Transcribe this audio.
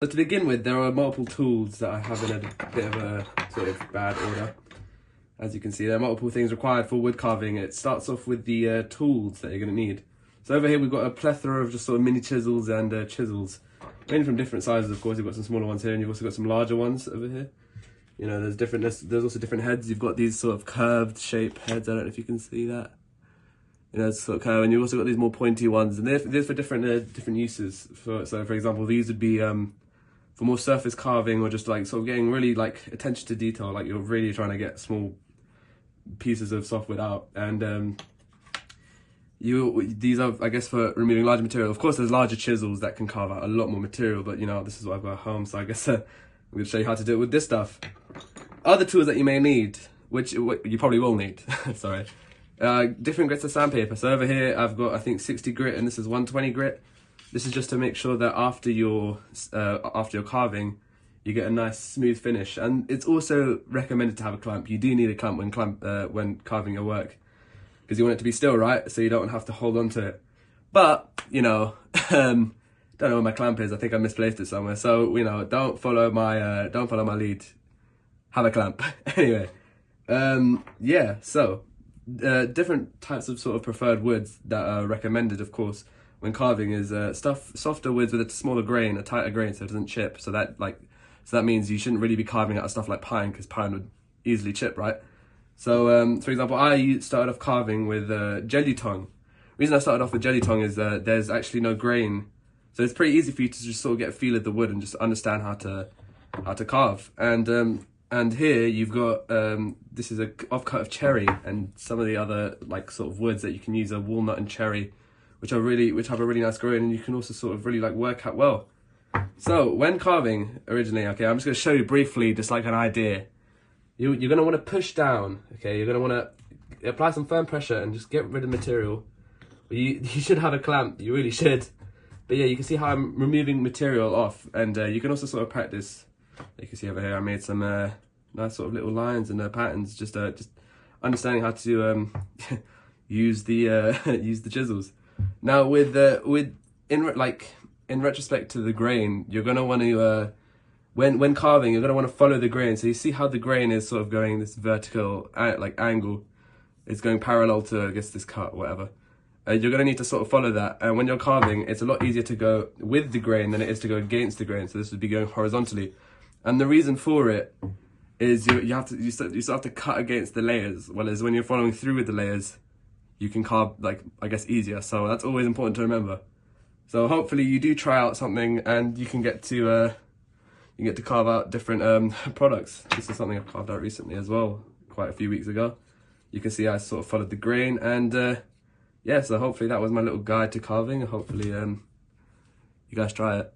So to begin with, there are multiple tools that I have in a bit of a sort of bad order. As you can see, there are multiple things required for wood carving. It starts off with the tools that you're going to need. So over here we've got a plethora of just sort of mini chisels and chisels. Mainly from different sizes, of course. You've got some smaller ones here and you've also got some larger ones over here. You know, there's also different heads. You've got these sort of curved shape heads. I don't know if you can see that. You know, it's sort of curved, and you've also got these more pointy ones, and they're for different uses. So for example, these would be for more surface carving, or just like sort of getting really like attention to detail, like you're really trying to get small pieces of softwood out. And these are, I guess, for removing larger material. Of course, there's larger chisels that can carve out a lot more material, but you know, this is what I've got at home, so I guess I'm going to show you how to do it with this stuff. Other tools that you may need, which you probably will need, sorry. Different grits of sandpaper. So over here I've got, I think, 60 grit, and this is 120 grit. This is just to make sure that after your carving, you get a nice smooth finish. And it's also recommended to have a clamp. You do need a clamp when carving your work, because you want it to be still, right? So you don't have to hold on to it. But you know, don't know where my clamp is. I think I misplaced it somewhere. So you know, don't follow my lead. Have a clamp. Anyway, yeah. So different types of sort of preferred woods that are recommended, of course, when carving is softer woods with a smaller grain, a tighter grain, so it doesn't chip. So that means you shouldn't really be carving out of stuff like pine, because pine would easily chip, right? So for example, I started off carving with jelly tongue. The reason I started off with jelly tongue is that there's actually no grain, so it's pretty easy for you to just sort of get a feel of the wood and just understand how to carve. And here you've got this is a offcut of cherry, and some of the other like sort of woods that you can use are walnut and cherry, which have a really nice grain, and you can also sort of really like work out well. So when carving originally, okay, I'm just going to show you briefly just like an idea. You're going to want to push down, okay, you're going to want to apply some firm pressure and just get rid of material. You should have a clamp, you really should. But yeah, you can see how I'm removing material off, and you can also sort of practice. You can see over here I made some nice sort of little lines and patterns, just understanding how to use the chisels. Now in retrospect to the grain, you're gonna want to when carving, you're gonna want to follow the grain. So you see how the grain is sort of going this vertical like angle. It's going parallel to, I guess, this cut, whatever. You're gonna need to sort of follow that. And when you're carving, it's a lot easier to go with the grain than it is to go against the grain. So this would be going horizontally. And the reason for it is you still have to cut against the layers. Whereas when you're following through with the layers, you can carve, like, I guess, easier. So that's always important to remember. So hopefully you do try out something and you can get to carve out different products. This is something I've carved out recently as well, quite a few weeks ago. You can see I sort of followed the grain, and yeah, so hopefully that was my little guide to carving. Hopefully you guys try it.